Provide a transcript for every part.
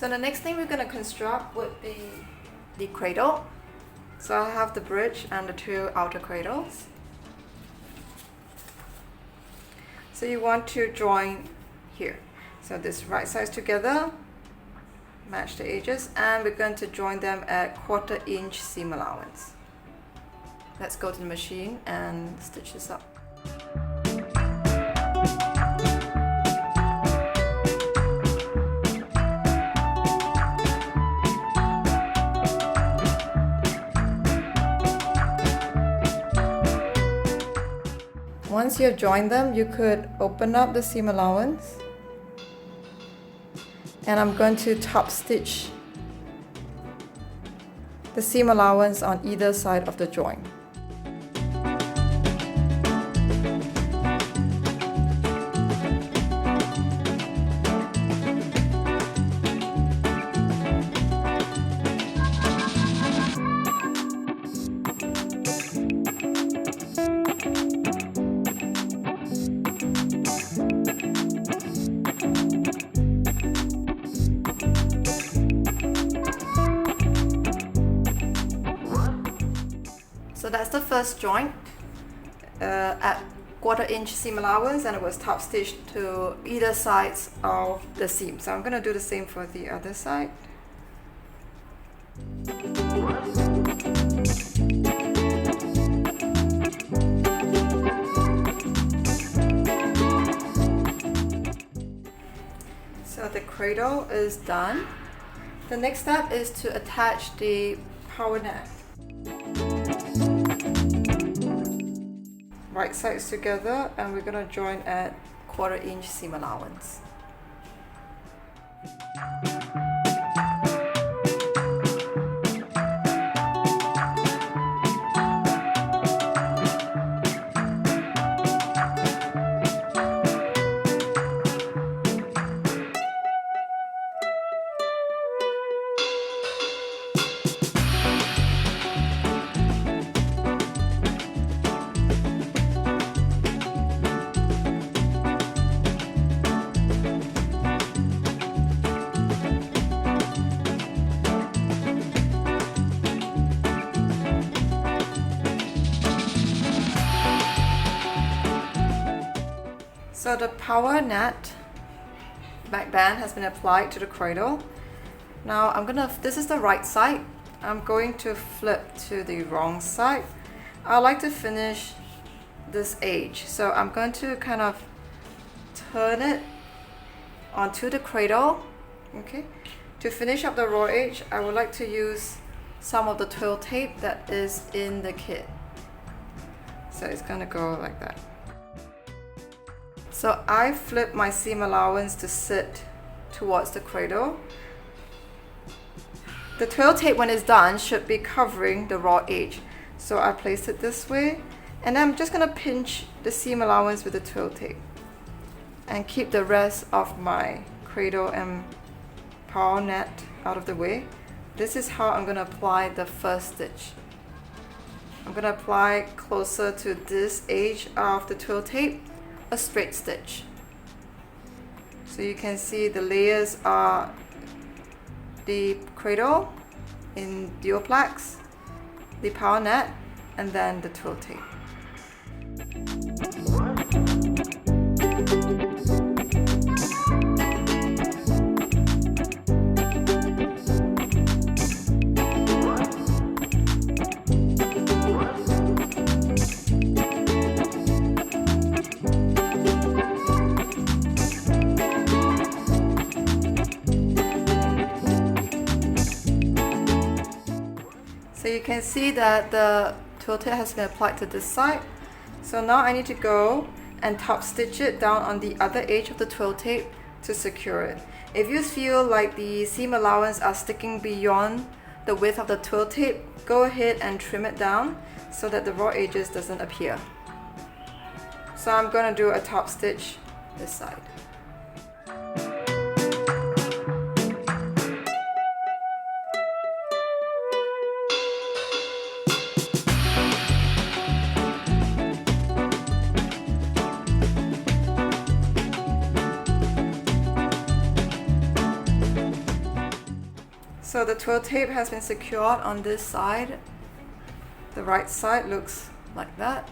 So the next thing we're going to construct would be the cradle. So I have the bridge and the two outer cradles. So you want to join here. So this right sides together, match the edges, and we're going to join them at 1/4 inch seam allowance. Let's go to the machine and stitch this up. Once you've joined them, you could open up the seam allowance, and I'm going to top stitch the seam allowance on either side of the joint. So that's the first joint at 1/4 inch seam allowance, and it was top stitched to either sides of the seam. So I'm going to do the same for the other side. So the cradle is done. The next step is to attach the powernet. Right sides together, and we're going to join at 1/4 inch seam allowance. So the power net backband has been applied to the cradle. Now this is the right side. I'm going to flip to the wrong side. I like to finish this edge. So I'm going to kind of turn it onto the cradle. Okay. To finish up the raw edge, I would like to use some of the twill tape that is in the kit. So it's going to go like that. So I flip my seam allowance to sit towards the cradle. The twill tape, when it's done, should be covering the raw edge. So I place it this way, and I'm just going to pinch the seam allowance with the twill tape and keep the rest of my cradle and power net out of the way. This is how I'm going to apply the first stitch. I'm going to apply closer to this edge of the twill tape a straight stitch. So you can see the layers are the cradle in duoplex, the power net, and then the twill tape. So you can see that the twill tape has been applied to this side. So now I need to go and top stitch it down on the other edge of the twill tape to secure it. If you feel like the seam allowance are sticking beyond the width of the twill tape, go ahead and trim it down so that the raw edges doesn't appear. So I'm going to do a top stitch this side. So the twill tape has been secured on this side. The right side looks like that.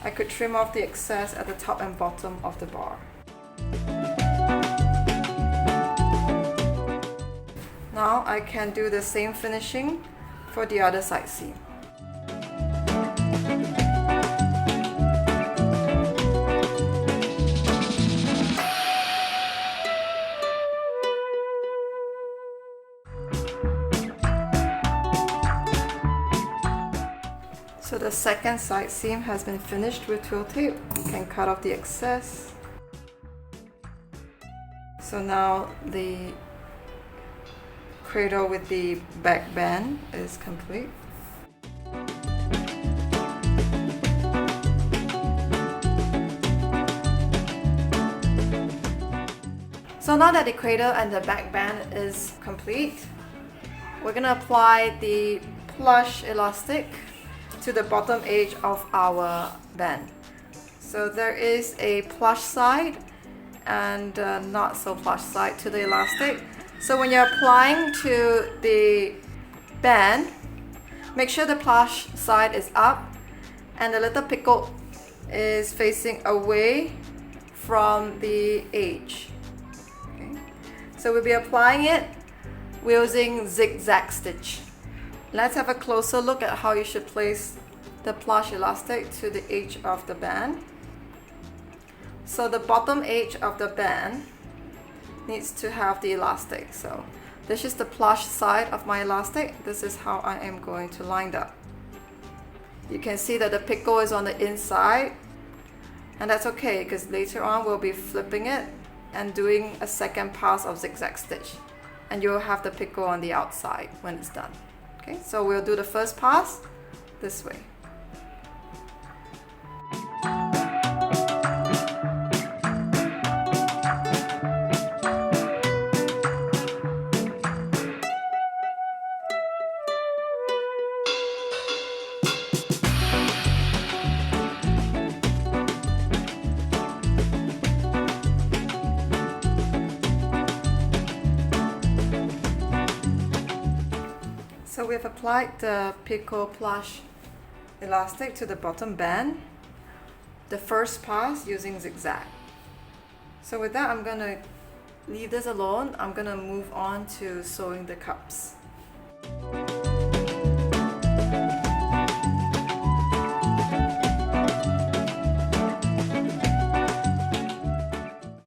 I could trim off the excess at the top and bottom of the bar. Now I can do the same finishing for the other side seam. So the second side seam has been finished with twill tape. You can cut off the excess. So now the cradle with the back band is complete. So now that the cradle and the back band is complete, we're going to apply the plush elastic to the bottom edge of our band. So there is a plush side and not so plush side to the elastic. So when you're applying to the band, make sure the plush side is up and the little picot is facing away from the edge. Okay. So we'll be applying it using zigzag stitch. Let's have a closer look at how you should place the plush elastic to the edge of the band. So the bottom edge of the band needs to have the elastic. So this is the plush side of my elastic. This is how I am going to line that. You can see that the picot is on the inside, and that's okay because later on we'll be flipping it and doing a second pass of zigzag stitch, and you'll have the picot on the outside when it's done. Okay, so we'll do the first pass this way. So we've applied the picot plush elastic to the bottom band, the first pass using zigzag. So with that, I'm going to leave this alone. I'm going to move on to sewing the cups.